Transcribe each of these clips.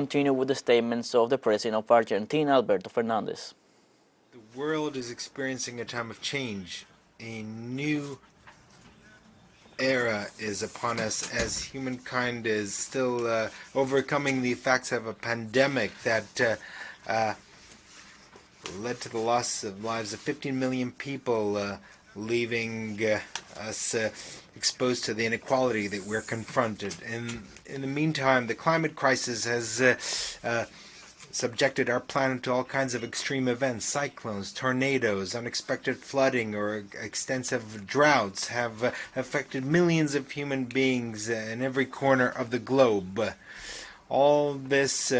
Continue with the statements of the President of Argentina, Alberto Fernández. The world is experiencing a time of change. A new era is upon us as humankind is still overcoming the effects of a pandemic that led to the loss of lives of 15 million people, leaving us exposed to the inequality that we're confronted. In the meantime, the climate crisis has subjected our planet to all kinds of extreme events. Cyclones, tornadoes, unexpected flooding, or extensive droughts have affected millions of human beings in every corner of the globe. All this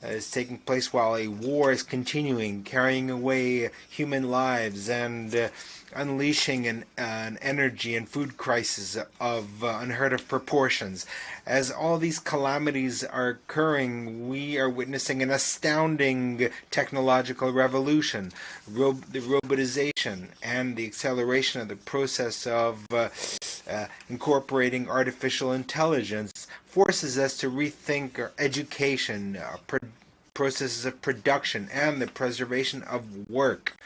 is taking place while a war is continuing, carrying away human lives and unleashing an energy and food crisis of unheard of proportions. As all these calamities are occurring, we are witnessing an astounding technological revolution. The robotization and the acceleration of the process of incorporating artificial intelligence forces us to rethink our education, processes of production, and the preservation of work.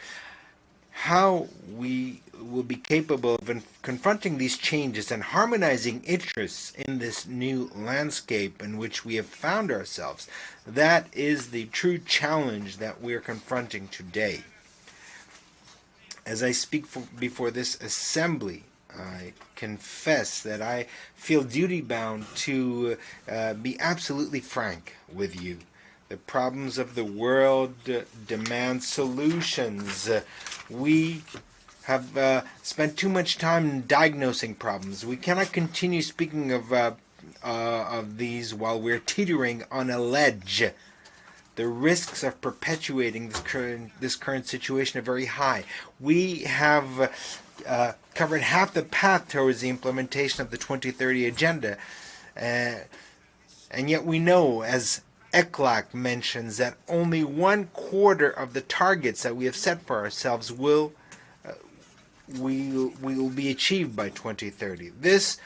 How we will be capable of confronting these changes and harmonizing interests in this new landscape in which we have found ourselves, that is the true challenge that we are confronting today. As I speak before this assembly, I confess that I feel duty-bound to be absolutely frank with you. The problems of the world demand solutions. We have spent too much time diagnosing problems. We cannot continue speaking of these while we're teetering on a ledge. The risks of perpetuating this current situation are very high. We have covered half the path towards the implementation of the 2030 agenda, and yet we know, as ECLAC mentions, that only 1/4 of the targets that we have set for ourselves will be achieved by 2030. This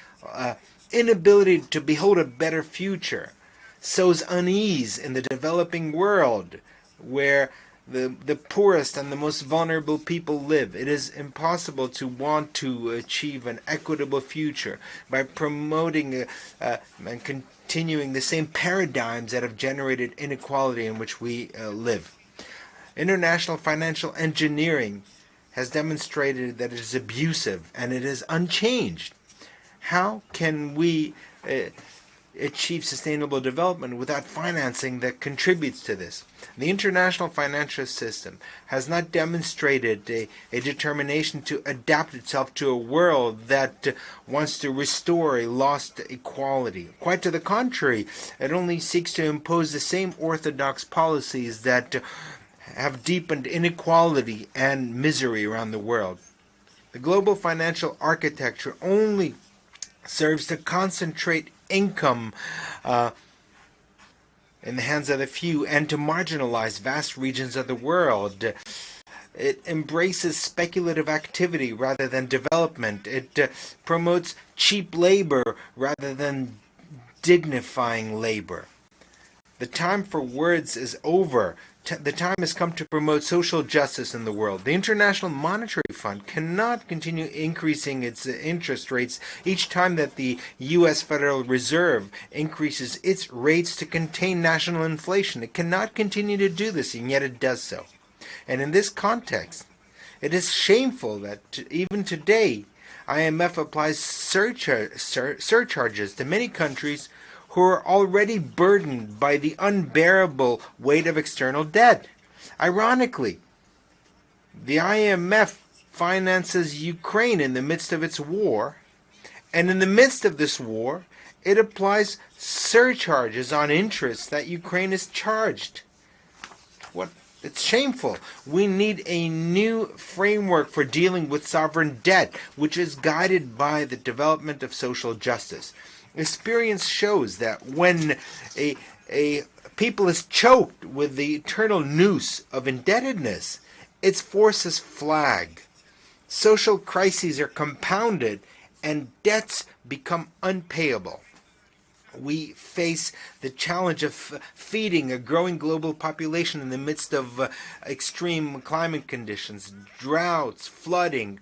inability to behold a better future sows unease in the developing world, where the poorest and the most vulnerable people live. It is impossible to want to achieve an equitable future by promoting and continuing the same paradigms that have generated inequality in which we live. International financial engineering has demonstrated that it is abusive and it is unchanged. How can we achieve sustainable development without financing that contributes to this? The international financial system has not demonstrated a determination to adapt itself to a world that wants to restore a lost equality. Quite to the contrary, it only seeks to impose the same orthodox policies that have deepened inequality and misery around the world. The global financial architecture only serves to concentrate income in the hands of the few and to marginalize vast regions of the world. It embraces speculative activity rather than development. It promotes cheap labor rather than dignifying labor. The time for words is over. The time has come to promote social justice in the world. The International Monetary Fund cannot continue increasing its interest rates each time that the U.S. Federal Reserve increases its rates to contain national inflation. It cannot continue to do this, and yet it does so. And in this context, it is shameful that even today, IMF applies surcharges to many countries who are already burdened by the unbearable weight of external debt. Ironically, the IMF finances Ukraine in the midst of its war, and in the midst of this war, it applies surcharges on interest that Ukraine is charged. It's shameful. We need a new framework for dealing with sovereign debt, which is guided by the development of social justice. Experience shows that when a people is choked with the eternal noose of indebtedness, its forces flag. Social crises are compounded and debts become unpayable. We face the challenge of feeding a growing global population in the midst of extreme climate conditions, droughts, flooding,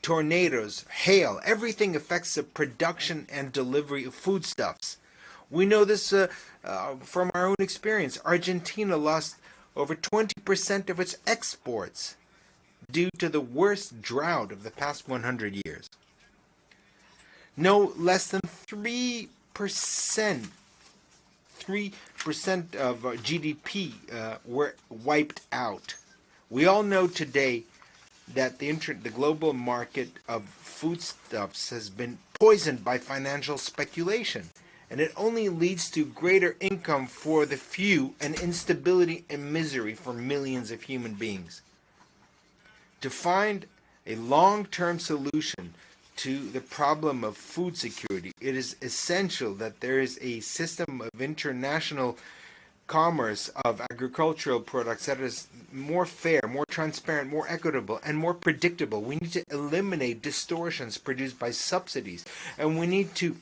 tornadoes, hail. Everything affects the production and delivery of foodstuffs. We know this from our own experience. Argentina lost over 20% of its exports due to the worst drought of the past 100 years. No less than 3% of GDP were wiped out. We all know today that the global market of foodstuffs has been poisoned by financial speculation, and it only leads to greater income for the few and instability and misery for millions of human beings. To find a long-term solution to the problem of food security, it is essential that there is a system of international commerce of agricultural products that is more fair, more transparent, more equitable, and more predictable. We need to eliminate distortions produced by subsidies, and we need to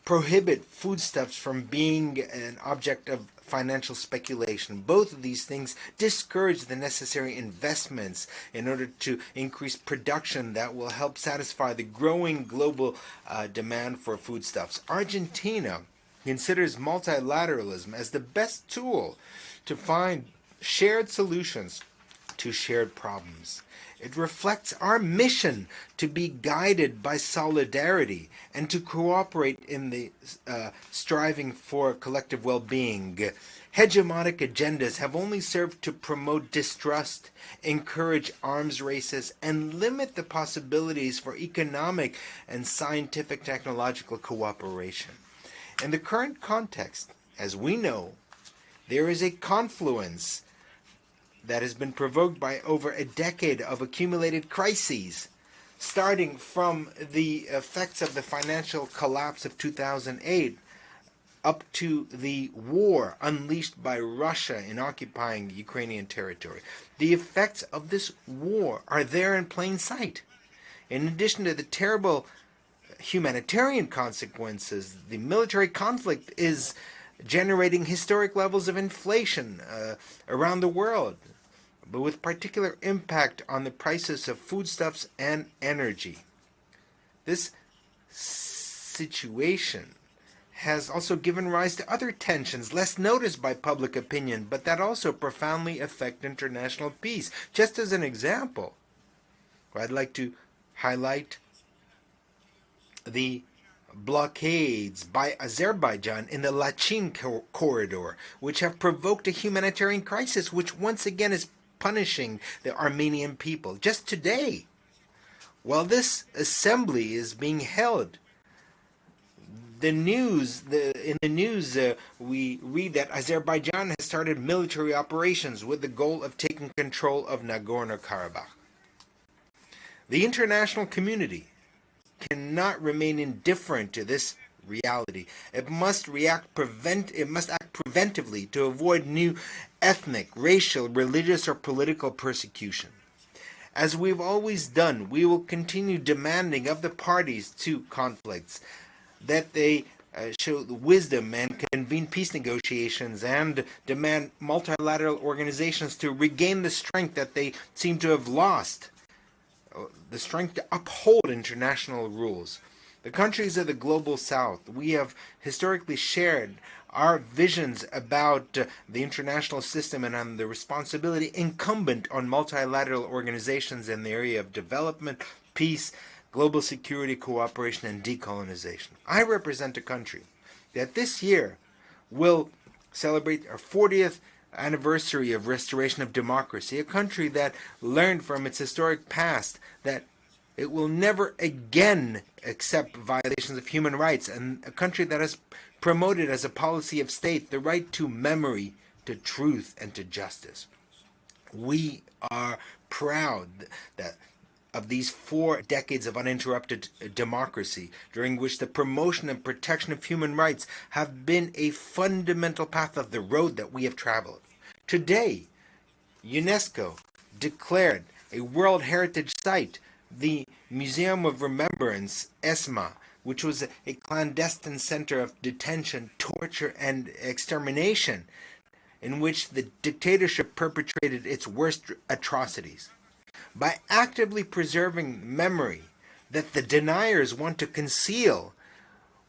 prohibit foodstuffs from being an object of financial speculation. Both of these things discourage the necessary investments in order to increase production that will help satisfy the growing global demand for foodstuffs. Argentina considers multilateralism as the best tool to find shared solutions to shared problems. It reflects our mission to be guided by solidarity and to cooperate in the striving for collective well-being. Hegemonic agendas have only served to promote distrust, encourage arms races, and limit the possibilities for economic and scientific technological cooperation. In the current context, as we know, there is a confluence that has been provoked by over a decade of accumulated crises, starting from the effects of the financial collapse of 2008 up to the war unleashed by Russia in occupying Ukrainian territory. The effects of this war are there in plain sight. In addition to the terrible humanitarian consequences, the military conflict is generating historic levels of inflation around the world, but with particular impact on the prices of foodstuffs and energy. This situation has also given rise to other tensions less noticed by public opinion, but that also profoundly affect international peace. Just as an example, I'd like to highlight the blockades by Azerbaijan in the Lachin corridor, which have provoked a humanitarian crisis which once again is punishing the Armenian people. Just today, while this assembly is being held, in the news we read that Azerbaijan has started military operations with the goal of taking control of Nagorno-Karabakh. The international community cannot remain indifferent to this reality. It must act preventively to avoid new ethnic, racial, religious, or political persecution. As we've always done, we will continue demanding of the parties to conflicts that they show wisdom and convene peace negotiations and demand multilateral organizations to regain the strength that they seem to have lost, the strength to uphold international rules. The countries of the global south, we have historically shared our visions about the international system and on the responsibility incumbent on multilateral organizations in the area of development, peace, global security, cooperation, and decolonization. I represent a country that this year will celebrate our 40th anniversary of restoration of democracy, a country that learned from its historic past that it will never again accept violations of human rights, and a country that has promoted as a policy of state the right to memory, to truth, and to justice. We are proud that of these 4 decades of uninterrupted democracy, during which the promotion and protection of human rights have been a fundamental path of the road that we have traveled. Today, UNESCO declared a World Heritage Site the Museum of Remembrance, ESMA, which was a clandestine center of detention, torture, and extermination, in which the dictatorship perpetrated its worst atrocities. By actively preserving memory that the deniers want to conceal,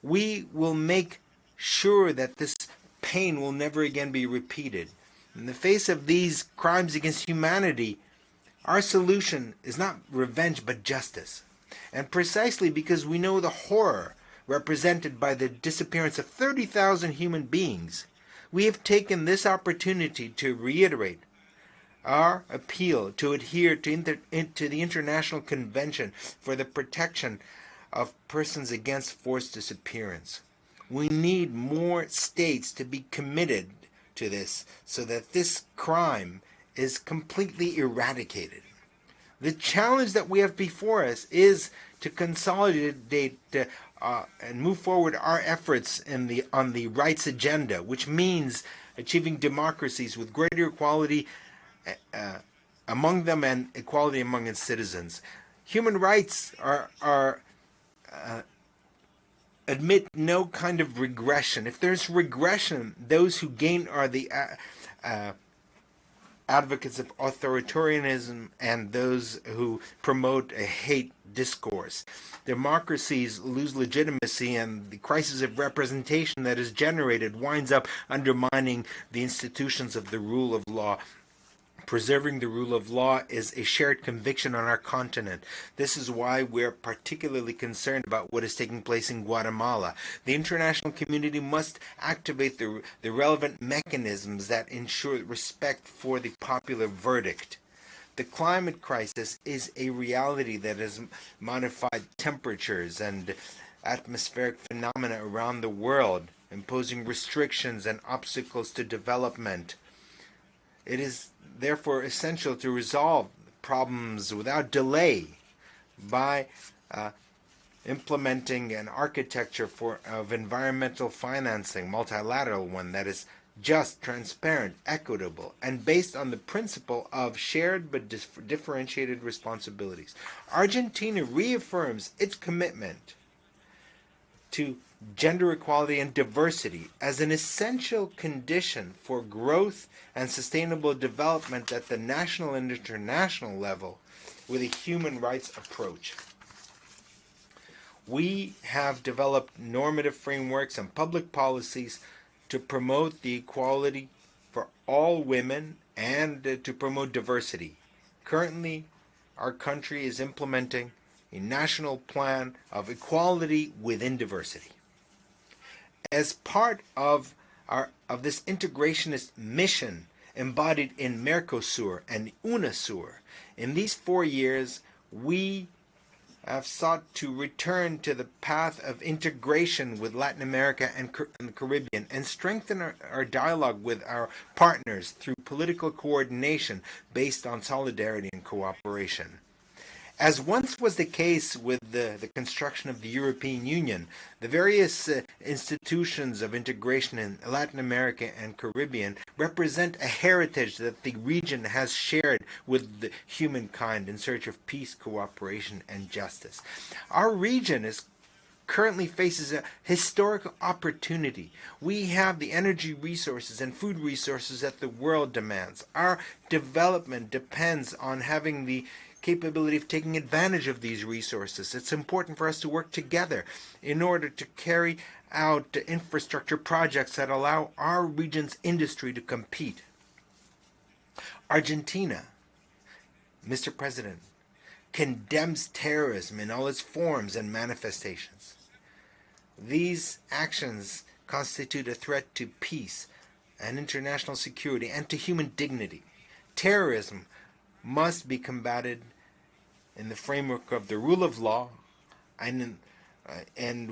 we will make sure that this pain will never again be repeated. In the face of these crimes against humanity, our solution is not revenge but justice. And precisely because we know the horror represented by the disappearance of 30,000 human beings, we have taken this opportunity to reiterate our appeal to adhere to the International Convention for the Protection of Persons Against Forced Disappearance. We need more states to be committed to this so that this crime is completely eradicated. The challenge that we have before us is to consolidate and move forward our efforts on the rights agenda, which means achieving democracies with greater equality among them and equality among its citizens. Human rights admit no kind of regression. If there's regression, those who gain are the advocates of authoritarianism and those who promote a hate discourse. Democracies lose legitimacy, and the crisis of representation that is generated winds up undermining the institutions of the rule of law. Preserving the rule of law is a shared conviction on our continent. This is why we're particularly concerned about what is taking place in Guatemala. The international community must activate the relevant mechanisms that ensure respect for the popular verdict. The climate crisis is a reality that has modified temperatures and atmospheric phenomena around the world, imposing restrictions and obstacles to development. It is therefore essential to resolve problems without delay by implementing an architecture of environmental financing, multilateral one that is just, transparent, equitable, and based on the principle of shared but differentiated responsibilities. Argentina reaffirms its commitment to gender equality and diversity as an essential condition for growth and sustainable development at the national and international level with a human rights approach. We have developed normative frameworks and public policies to promote the equality for all women and to promote diversity. Currently, our country is implementing a national plan of equality within diversity. As part of this integrationist mission embodied in Mercosur and UNASUR, in these 4 years, we have sought to return to the path of integration with Latin America and the Caribbean and strengthen our dialogue with our partners through political coordination based on solidarity and cooperation. As once was the case with the construction of the European Union, the various institutions of integration in Latin America and Caribbean represent a heritage that the region has shared with the humankind in search of peace, cooperation, and justice. Our region currently faces a historical opportunity. We have the energy resources and food resources that the world demands. Our development depends on having the capability of taking advantage of these resources. It's important for us to work together in order to carry out infrastructure projects that allow our region's industry to compete. Argentina, Mr. President, condemns terrorism in all its forms and manifestations. These actions constitute a threat to peace and international security and to human dignity. Terrorism must be combated in the framework of the rule of law and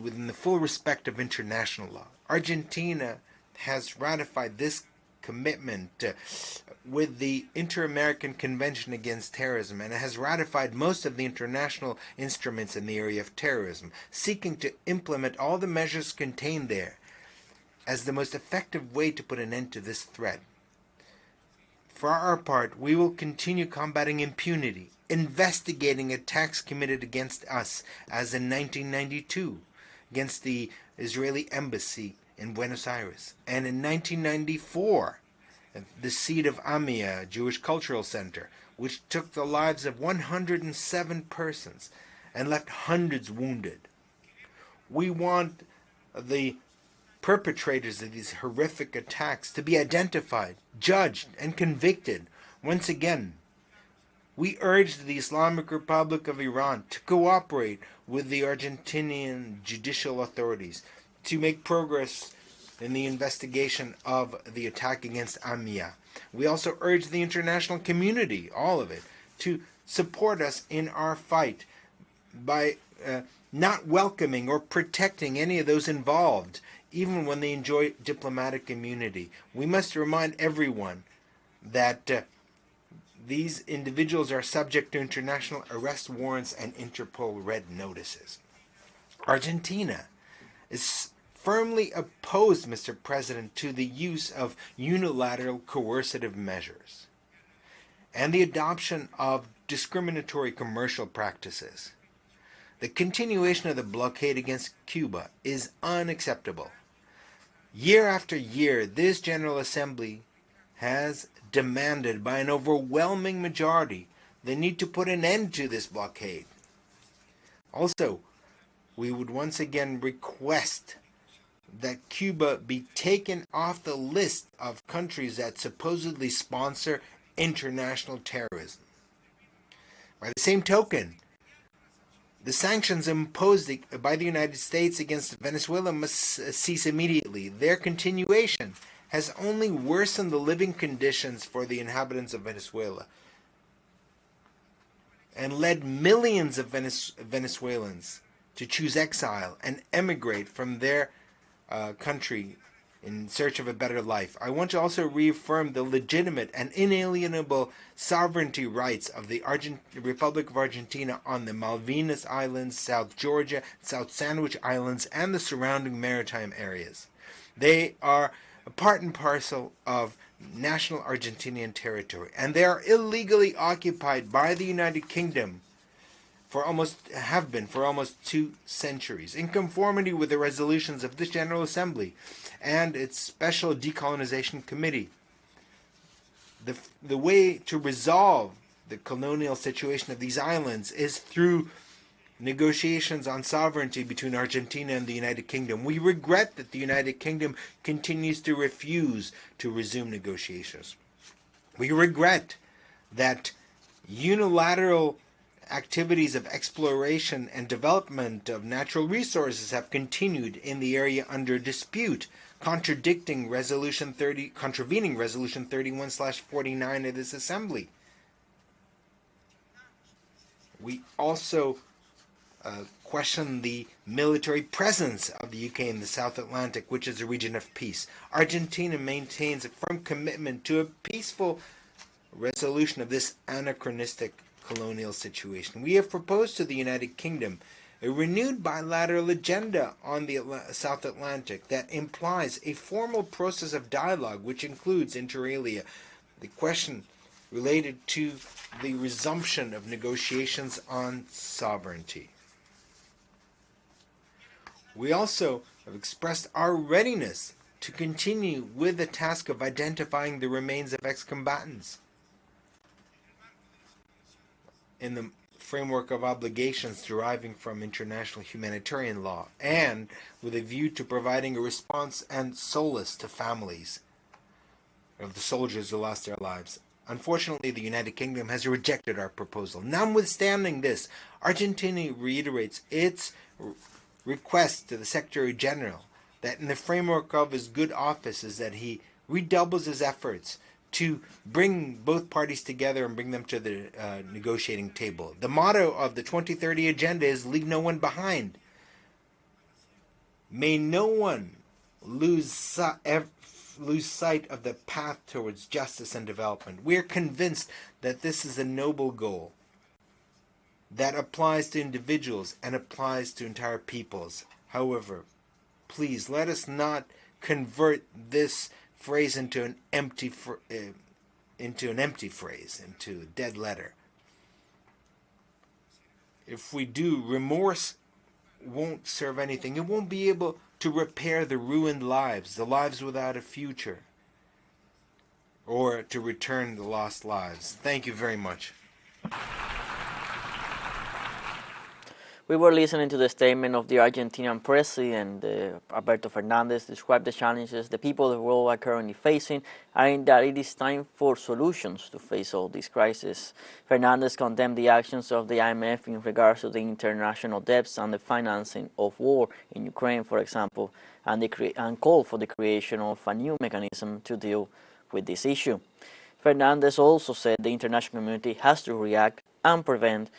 within the full respect of international law. Argentina has ratified this commitment with the Inter-American Convention Against Terrorism and has ratified most of the international instruments in the area of terrorism, seeking to implement all the measures contained there as the most effective way to put an end to this threat. For our part, we will continue combating impunity, investigating attacks committed against us, as in 1992, against the Israeli embassy in Buenos Aires. And in 1994, the seat of Amia, Jewish Cultural Center, which took the lives of 107 persons and left hundreds wounded. We want the perpetrators of these horrific attacks to be identified, judged, and convicted. Once again, we urge the Islamic Republic of Iran to cooperate with the Argentinian judicial authorities to make progress in the investigation of the attack against Amia. We also urge the international community, all of it, to support us in our fight by not welcoming or protecting any of those involved, even when they enjoy diplomatic immunity. We must remind everyone that these individuals are subject to international arrest warrants and Interpol red notices. Argentina is firmly opposed, Mr. President, to the use of unilateral coercive measures and the adoption of discriminatory commercial practices. The continuation of the blockade against Cuba is unacceptable. Year after year, this General Assembly has demanded by an overwhelming majority the need to put an end to this blockade. Also, we would once again request that Cuba be taken off the list of countries that supposedly sponsor international terrorism. By the same token, the sanctions imposed by the United States against Venezuela must cease immediately. Their continuation has only worsened the living conditions for the inhabitants of Venezuela and led millions of Venezuelans to choose exile and emigrate from their country in search of a better life. I want to also reaffirm the legitimate and inalienable sovereignty rights of the Republic of Argentina on the Malvinas Islands, South Georgia, South Sandwich Islands, and the surrounding maritime areas. They are a part and parcel of national Argentinian territory, and they are illegally occupied by the United Kingdom have been for almost 2 centuries, in conformity with the resolutions of this General Assembly and its Special Decolonization Committee. The way to resolve the colonial situation of these islands is through negotiations on sovereignty between Argentina and the United Kingdom. We regret that the United Kingdom continues to refuse to resume negotiations. We regret that unilateral activities of exploration and development of natural resources have continued in the area under dispute, contravening Resolution 31/49 of this Assembly. We also question the military presence of the UK in the South Atlantic, which is a region of peace. Argentina maintains a firm commitment to a peaceful resolution of this anachronistic colonial situation. We have proposed to the United Kingdom a renewed bilateral agenda on the South Atlantic that implies a formal process of dialogue which includes, inter alia, the question related to the resumption of negotiations on sovereignty. We also have expressed our readiness to continue with the task of identifying the remains of ex-combatants in the framework of obligations deriving from international humanitarian law, and with a view to providing a response and solace to families of the soldiers who lost their lives. Unfortunately, the United Kingdom has rejected our proposal. Notwithstanding this, Argentina reiterates its request to the Secretary General that in the framework of his good offices that he redoubles his efforts to bring both parties together and bring them to the negotiating table. The motto of the 2030 Agenda is "Leave no one behind." May no one lose sight of the path towards justice and development. We are convinced that this is a noble goal that applies to individuals and applies to entire peoples. However, please let us not convert this phrase into an empty phrase, into a dead letter. If we do, remorse won't serve anything. It won't be able to repair the ruined lives, the lives without a future, or to return the lost lives. Thank you very much. We were listening to the statement of the Argentinian president, Alberto Fernández, described the challenges the people of the world are currently facing, and that it is time for solutions to face all these crises. Fernández condemned the actions of the IMF in regards to the international debts and the financing of war in Ukraine, for example, and called for the creation of a new mechanism to deal with this issue. Fernández also said the international community has to react and prevent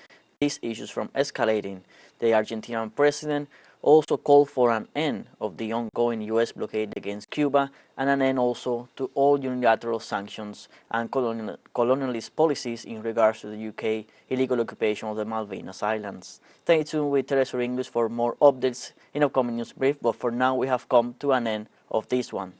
these issues from escalating. The Argentinian president also called for an end of the ongoing U.S. blockade against Cuba and an end also to all unilateral sanctions and colonialist policies in regards to the UK illegal occupation of the Malvinas Islands. Stay tuned with teleSUR English for more updates in upcoming news brief, but for now we have come to an end of this one.